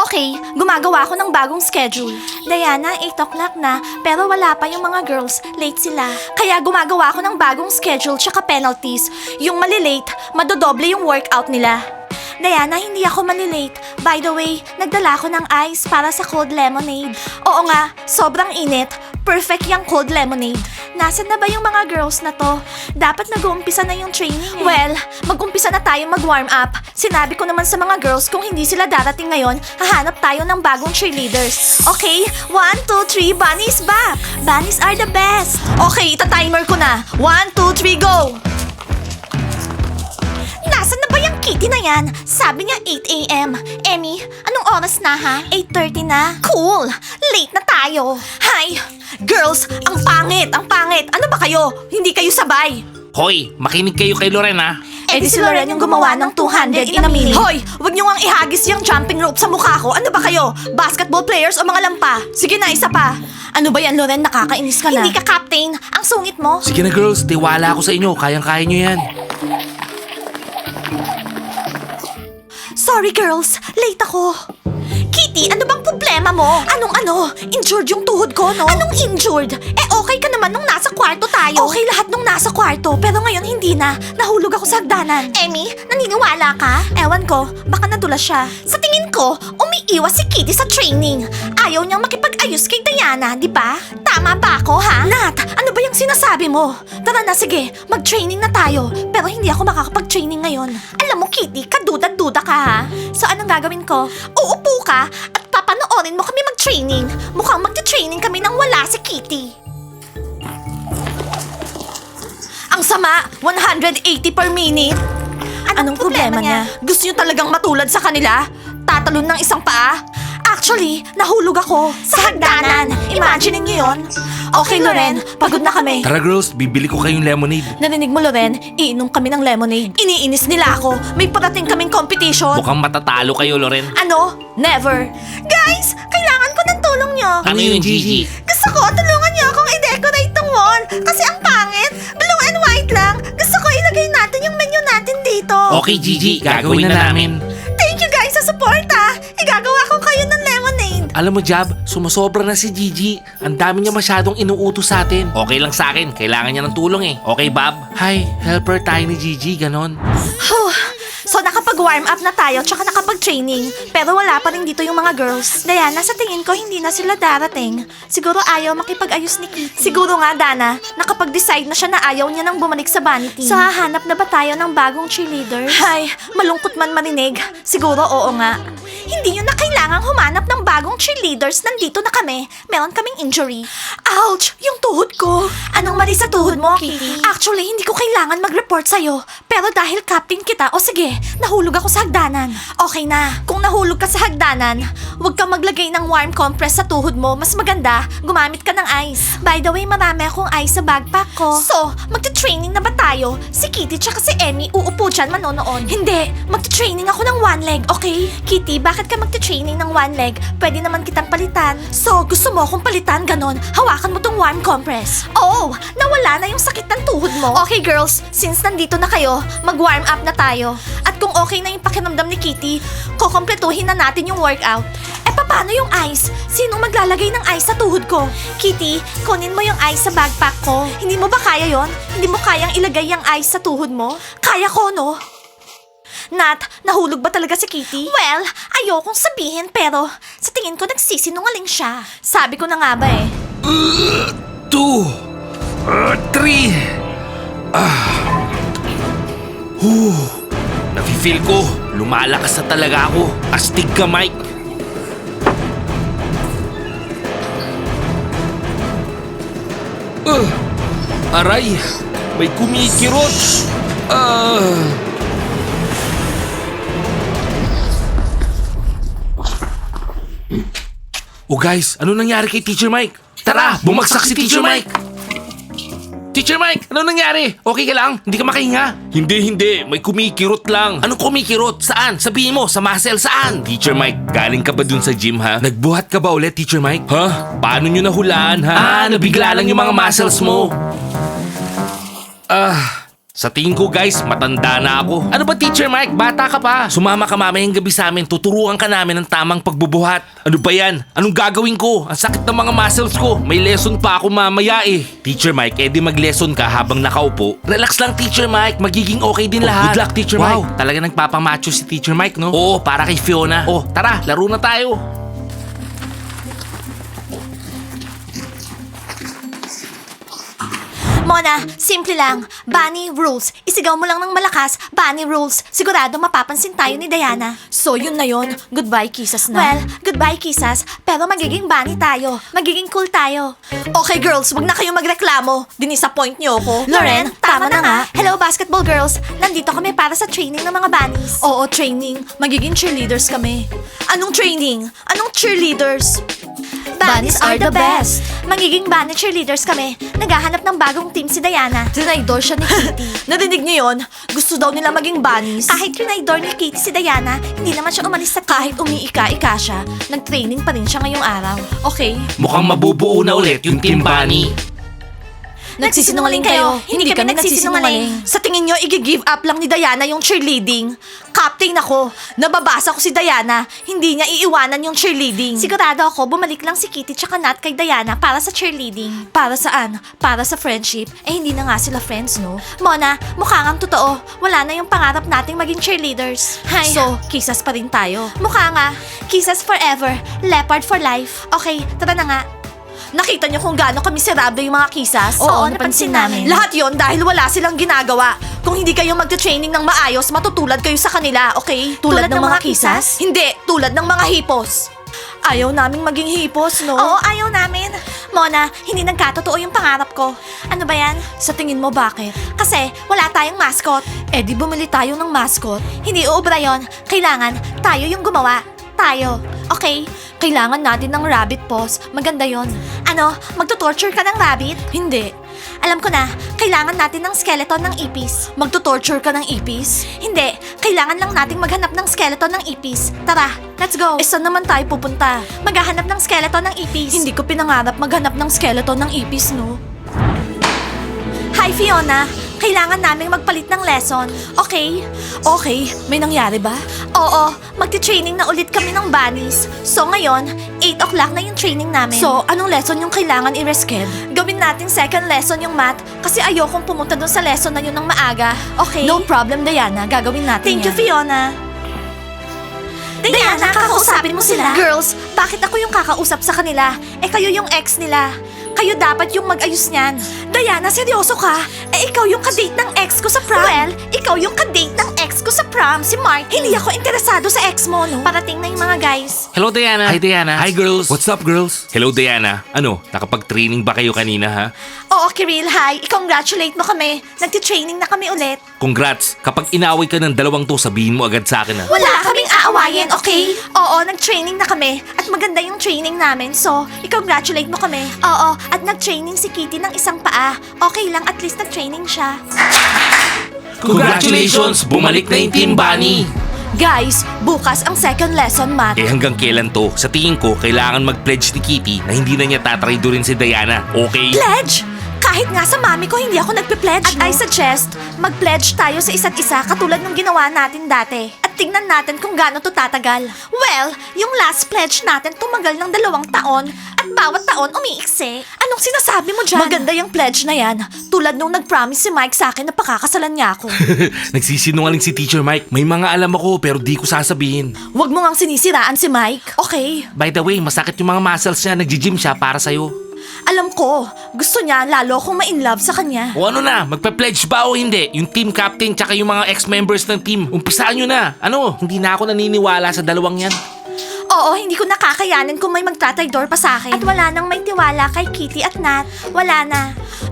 Okay, gumagawa ako ng bagong schedule. Diana, 8 o'clock na, pero wala pa yung mga girls. Late sila. Kaya gumagawa ako ng bagong schedule tsaka penalties. Yung malilate, madodoble yung workout nila. Diana, hindi ako malilate. By the way, nagdala ako ng ice para sa cold lemonade. Oo nga, sobrang init. Perfect yung cold lemonade. Nasaan na ba yung mga girls na to? Dapat nag-uumpisa na yung training eh. Well, mag-umpisa na tayo mag-warm up. Sinabi ko naman sa mga girls kung hindi sila darating ngayon, hahanap tayo ng bagong cheerleaders. Okay? 1, 2, 3, Bunny is back! Bunnies are the best! Okay, ita-timer ko na. 1, 2, 3, go! Nasaan na ba yung kitty na yan? Sabi niya 8 a.m. Emmy, anong oras na ha? 8:30 na. Cool! Late na tayo. Hi! Girls, ang pangit! Ang pangit! Ano ba kayo? Hindi kayo sabay. Hoy, makinig kayo kay Loren ha. Eh di si Loren yung gumawa ng 200 in a minute. Hoy! Huwag niyo ngang ihagis yung jumping rope sa mukha ko. Ano ba kayo? Basketball players o mga lampa? Sige na, isa pa. Ano ba yan, Loren? Nakakainis ka na. Hindi ka captain. Ang sungit mo. Sige na girls, tiwala ako sa inyo. Kayang-kaya nyo yan. Sorry girls, late ako. Kitty, ano bang problema mo? Anong ano? Injured yung tuhod ko, no? Anong injured? Eh okay ka naman nung nasa kwarto tayo. Okay lahat nung nasa kwarto, pero ngayon hindi na. Nahulog ako sa hagdanan. Emmy, naniniwala ka? Ewan ko, baka nadulas siya. Sa tingin ko, umiiwas si Kitty sa training. Ayaw niyang makipag-ayos kay Diana, di ba? Tama ba ako, ha? Nat, ano ba yung sinasabi mo? Tara na, sige, mag-training na tayo. Pero hindi ako makakapag-training ngayon. Alam mo, Kitty, kaduda-duda ka, ha? So, anong gagawin ko? Uupo ka at papanoorin mo kami mag-training. Mukhang mag-training kami nang wala si Kitty. Ang sama, 180 per minute. Anong problema niya? Gusto niyo talagang matulad sa kanila? Tatalon ng isang paa? Actually, nahulog ako sa hagdanan. Imagine niyo yon. Okay, Loren, pagod na kami. Tara girls, bibili ko kayong lemonade. Narinig mo, Loren? Iinom kami ng lemonade. Iniinis nila ako. May parating kaming competition. Mukhang matatalo kayo, Loren. Ano? Never. Guys, kailangan ko ng tulong nyo. Ano yun, Gigi? Gusto ko, tulungan nyo akong i-decorate tong wall. Kasi ang pangit. Blue and white lang. Gusto ko ilagay natin yung menu natin dito. Okay, Gigi, gagawin na namin. Thank you guys sa support ha. Igagawa ko kayo ng lemonade. Alam mo, Jab, sumasobra na si Gigi. Ang dami niya masyadong inuutos sa atin. Okay lang sa akin, kailangan niya ng tulong eh. Okay, Bob? Hi, helper tayo ni Gigi, ganon. So nakapag-warm up na tayo tsaka nakapag-training. Pero wala pa rin dito yung mga girls. Diana, sa tingin ko hindi na sila darating. Siguro ayaw makipag-ayos ni Kitty. Siguro nga, Dana, nakapag-decide na siya na ayaw niya nang bumalik sa bunny team. So hahanap na ba tayo ng bagong cheerleaders? Ay, malungkot man marinig. Siguro oo nga. Hindi yun na kailangang humanap ng bagong cheerleaders. Nandito na kami. Meron kaming injury. Ouch! Yung tuhod ko. Anong mali sa tuhod mo, Kitty? Actually, hindi ko kailangan mag-report sa'yo. Pero dahil captain kita, o sige, nahulog ako sa hagdanan. Okay na. Kung nahulog ka sa hagdanan, huwag kang maglagay ng warm compress sa tuhod mo. Mas maganda, gumamit ka ng ice. By the way, marami akong ice sa backpack ko. So, magte-training na ba tayo? Si Kitty tsaka si Emmy uupo dyan manonood. Hindi, magte-training ako ng one leg, okay? Kitty, bakit ka magte-training ng one leg? Pwede naman kitang palitan. So, gusto mo akong palitan ganon? Hawakan mo tong warm compress. Oh, nawala na yung sakit ng tuhod mo. Okay girls, since nandito na kayo, mag-warm up na tayo. At kung okay na yung pakiramdam ni Kitty, kukompletuhin na natin yung workout. Eh paano yung ice? Sinong maglalagay ng ice sa tuhod ko? Kitty, kunin mo yung ice sa backpack ko. Hindi mo ba kaya yon? Hindi mo kayang ilagay yung ice sa tuhod mo? Kaya ko, no? Nat, nahulog ba talaga si Kitty? Well, ayokong sabihin pero sa tingin ko nagsisinungaling siya. Sabi ko na nga ba eh. 2, 3. Nafe-feel ko, lumalakas na talaga ako. Astig ka, Mike. Aray, may kumikirot. Oh guys, ano nangyari kay Teacher Mike? Tara, bumagsak si Teacher Mike! Teacher Mike, ano nangyari? Okay ka lang? Hindi ka makahinga? Hindi. May kumikirot lang. Anong kumikirot? Saan? Sabihin mo, sa muscle, saan? Teacher Mike, galing ka ba dun sa gym, ha? Nagbuhat ka ba ulit, Teacher Mike? Ha? Paano nyo nahulaan, ha? Nabigla lang yung mga muscles mo. Sa tingin ko guys, matanda na ako. Ano ba Teacher Mike? Bata ka pa. Sumama ka mamayang gabi sa amin. Tuturuan ka namin ng tamang pagbubuhat. Ano ba yan? Anong gagawin ko? Ang sakit ng mga muscles ko. May lesson pa ako mamaya eh. Teacher Mike, edi mag-lesson ka habang nakaupo. Relax lang Teacher Mike. Magiging okay din lahat. Good luck Teacher Mike. Wow, talaga nagpapamacho si Teacher Mike no? Oo, para kay Fiona. Oh, tara, laro na tayo. Mona, simple lang. Bunny rules. Isigaw mo lang ng malakas, bunny rules. Sigurado mapapansin tayo ni Diana. So yun na yun. Goodbye, kisas na. Well, goodbye, kisas. Pero magiging bunny tayo. Magiging cool tayo. Okay, girls, wag na kayong magreklamo. Dinisappoint niyo ako. Loren, tama na nga. Hello, basketball girls. Nandito kami para sa training ng mga bunnies. Oo, training. Magiging cheerleaders kami. Anong training? Anong cheerleaders? Bunnies are the best. Magiging bunny cheerleaders kami. Naghahanap ng bagong team si Diana. Trinaydor siya ni Kitty. Narinig niyo yun? Gusto daw nila maging bunnies. Kahit trinaydor ni Kitty si Diana, hindi naman siya umalis sa kahit umiika-ika siya. Nag-training pa rin siya ngayong araw. Okay? Mukhang mabubuo na ulit yung Team Bunny. Nagsisinungaling kayo. Hindi kami nagsisinungaling. Sa tingin nyo, i-give up lang ni Diana yung cheerleading? Captain ako. Nababasa ko si Diana. Hindi niya iiwanan yung cheerleading. Sigurado ako, bumalik lang si Kitty tsaka Nat kay Diana para sa cheerleading. Para saan? Para sa friendship? Eh, hindi na nga sila friends, no? Mona, mukha ngang totoo. Wala na yung pangarap nating maging cheerleaders. Hay. So, kisas pa rin tayo. Mukha nga. Kisas forever. Leopard for life. Okay, tara na nga. Nakita niyo kung gaano kami serable yung mga kisas? Oo, napansin namin. Lahat yon dahil wala silang ginagawa. Kung hindi kayo magte-training ng maayos, matutulad kayo sa kanila, okay? Tulad ng mga kisas? Hindi, tulad ng mga hipos. Ayaw naming maging hipos, no? Oo, ayaw namin. Mona, hindi nagkatotoo yung pangarap ko. Ano ba yan? Sa tingin mo bakit? Kasi wala tayong mascot. Eh di bumili tayo ng mascot. Hindi uubra yon. Kailangan tayo yung gumawa. Tayo. Okay? Kailangan natin ng rabbit paws. Maganda yon. Ano? Magtutorture ka ng rabbit? Hindi. Alam ko na, kailangan natin ng skeleton ng ipis. Magtutorture ka ng ipis? Hindi. Kailangan lang nating maghanap ng skeleton ng ipis. Tara, let's go. Eh, saan naman tayo pupunta? Maghahanap ng skeleton ng ipis. Hindi ko pinangarap maghanap ng skeleton ng ipis, no? Hi, Fiona. Kailangan naming magpalit ng lesson. Okay? Okay. May nangyari ba? Oo. Magti-training na ulit kami ng bunnies. So ngayon, 8 o'clock na yung training namin. So, anong lesson yung kailangan i-resched? Gawin natin second lesson yung math kasi ayokong pumunta dun sa lesson na yun ng maaga. Okay? No problem, Diana. Gagawin natin Thank you, Fiona. Diana, kakausapin mo sila. Girls, bakit ako yung kakausap sa kanila? Eh kayo yung ex nila. Kayo dapat yung mag-ayos niyan. Diana, seryoso ka? Eh, ikaw yung kadate ng ex ko sa prom. Well, ikaw yung kadate ng ex ko sa prom, si Mark. Hindi ako interesado sa ex mo, no? Parating na yung mga guys. Hello Diana. Hi Diana. Hi girls. What's up girls? Hello Diana. Ano, nakapag-training ba kayo kanina ha? Oo, Kiril, hi. I-congratulate mo kami. Nagti-training na kami ulit. Congrats. Kapag inaway ka ng dalawang to, sabihin mo agad sa akin ha. Wala kaming aawayin, okay? Oo, nag-training na kami. At maganda yung training namin. So, i-congratulate mo kami. Oo, at nag-training si Kitty ng isang paa. Okay lang, at least nag-training siya. Congratulations! Bumalik na yung Team Bunny! Guys, bukas ang second lesson, Matt. Eh hanggang kailan to? Sa tingin ko, kailangan mag-pledge ni Kitty na hindi na niya tatraidorin si Diana. Okay? Pledge? Kahit nga sa mami ko, hindi ako nagpe-pledge, At I suggest, mag-pledge tayo sa isa't isa katulad ng ginawa natin dati. At tingnan natin kung gaano to tatagal. Well, yung last pledge natin tumagal ng 2 taon at bawat taon umiiksi. Anong sinasabi mo dyan? Maganda yung pledge na yan. Tulad nung nag-promise si Mike sa akin na pakakasalan niya ako. Nagsisinungaling si Teacher Mike. May mga alam ako pero di ko sasabihin. Huwag mo ngang sinisiraan si Mike. Okay. By the way, masakit yung mga muscles niya. Nagji-gym siya para sa'yo. Alam ko, gusto niya lalo akong ma-inlove sa kanya. O ano na, magpe-pledge ba o hindi? Yung team captain tsaka yung mga ex-members ng team. Umpisaan nyo na. Ano, hindi na ako naniniwala sa dalawang yan. Oo, hindi ko nakakayanin kung may magtataydor pa sa akin. At wala nang may tiwala kay Kitty at Nat. Wala na.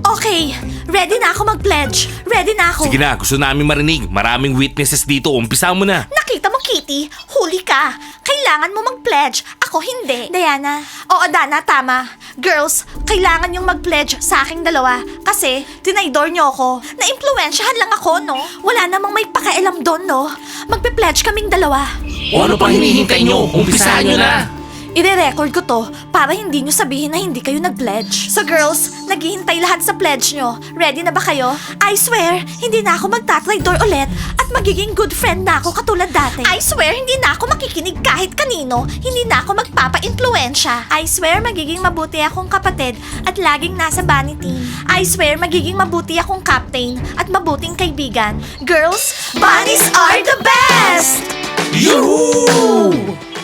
Okay, ready na ako mag-pledge. Ready na ako. Sige na, gusto namin marinig. Maraming witnesses dito. Umpisaan mo na. Nakita mo, Kitty? Huli ka. Kailangan mo mag-pledge. Ako hindi. Diana? Oo, Dana, tama. Girls, kailangan yung mag-pledge sa aking dalawa. Kasi, tinaydor niyo ako. Na-impluensyahan lang ako, no? Wala namang may pakialam doon, no? Magpe-pledge kaming dalawa. O ano pang hinihintay nyo? Umpisaan nyo na. ire-record ko to para hindi nyo sabihin na hindi kayo nag-pledge. So girls, naghihintay lahat sa pledge nyo. Ready na ba kayo? I swear, hindi na ako magtatraidor ulit at magiging good friend na ako katulad dati. I swear, hindi na ako makikinig kahit kanino. Hindi na ako magpapa-impluensya. I swear, magiging mabuti akong kapatid at laging nasa bunny team. I swear, magiging mabuti akong captain at mabuting kaibigan. Girls, bunnies are the best! Yoo!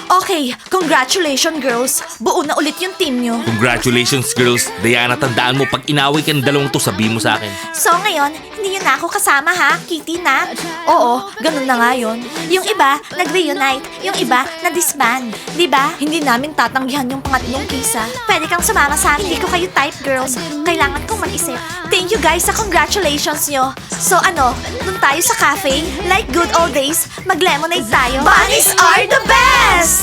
Okay, congratulations girls. Buo na ulit yung team nyo. Congratulations, girls. Diana, tandaan mo, pag inaway ka ng dalawang to, sabihin mo sa akin. So ngayon, hindi nyo na ako kasama ha, Kitty Nat? Oo, ganun na nga yun. Yung iba, nag-reunite. Yung iba, na-disband. Diba? Hindi namin tatanggihan yung pangatlong kisa. Pwede kang sumama sa akin. Hindi ko kayo type, girls. Kailangan kong mag-isip. Thank you guys sa congratulations nyo. So ano, dun tayo sa cafe? Like good old days, mag-lemonade tayo. Bunnies are the best!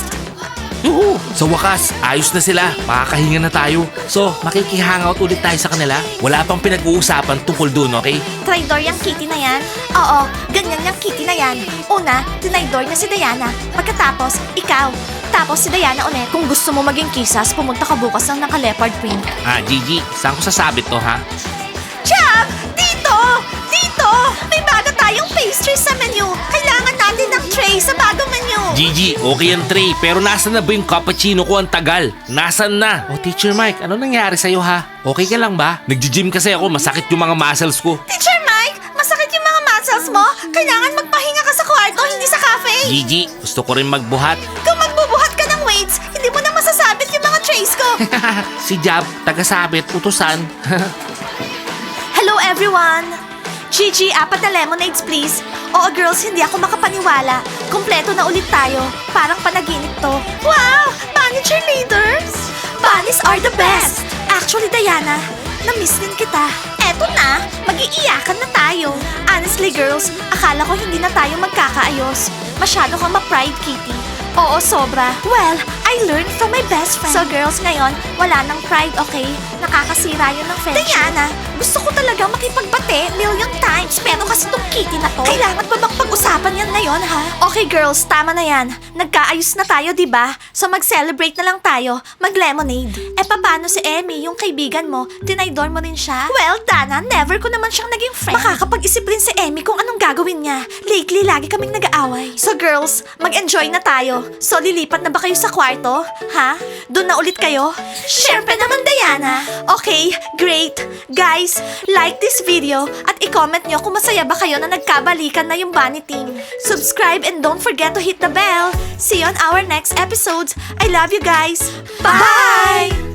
Yuhu! Sa wakas, ayos na sila. Makakahinga na tayo. So, makikihangout ulit tayo sa kanila. Wala pang pinag-uusapan tungkol dun, okay? Traidor yung kitty na yan? Oo, ganyan yung kitty na yan. Una, tinaidor niya si Diana. Pagkatapos, ikaw. Tapos si Diana ulit. Kung gusto mo maging kisas, pumunta ka bukas ng naka-leopard print. Gigi, saan ko sasabit to, ha? Chap! Dito! Dito! May bago tayong pastry sa menu. Kailangan natin ng tray sa bagong menu. Gigi, okay ang tray, pero nasan na ba yung cappuccino ko? Ang tagal. Nasaan na? Oh, Teacher Mike, ano nangyari sa'yo, ha? Okay ka lang ba? Nag-gym kasi ako, masakit yung mga muscles ko. Teacher Mike, masakit yung mga muscles mo? Kailangan magpahinga ka sa kwarto, hindi sa cafe. Gigi, gusto ko rin magbuhat. Kung magbubuhat ka ng weights, hindi mo na masasabit yung mga trays ko. Si Jab, taga-sabit, utusan. Hello everyone! Gigi, 4 na lemonades please. Oo girls, hindi ako makapaniwala. Kompleto na ulit tayo. Parang panaginip to. Wow! Bunny cheerleaders! Bunnies are the best! Actually, Diana, na-miss din kita. Eto na, mag-iiyakan na tayo. Honestly girls, akala ko hindi na tayo magkakaayos. Masyado kang ma-pride, Kitty. Oo, sobra. Well, I learned from my best friend. So girls, ngayon, wala nang pride, okay? Nakakasira yun ng friendship. Diana, gusto ko talaga makipagbate million times. Pero kasi tong kitty na to, kailangan pa bang pag-usapan yan ngayon, ha? Okay girls, tama na yan. Nagkaayos na tayo, di ba? So mag-celebrate na lang tayo. Mag-lemonade. Eh paano si Emmy, yung kaibigan mo? Tinaydor mo rin siya? Well, Dana, never ko naman siyang naging friend. Makakapag-isip rin si Emmy kung anong gagawin niya. Lately, lagi kaming nag-aaway. So girls, mag-enjoy na tayo. So lilipat na ba kayo sa kwarto? Ha? Doon na ulit kayo? Siyempre naman, Diana. Okay, great. Guys, like this video at i-comment nyo kung masaya ba kayo na nagkabalikan na yung bunny team. Subscribe and don't forget to hit the bell. See you on our next episodes. I love you guys. Bye!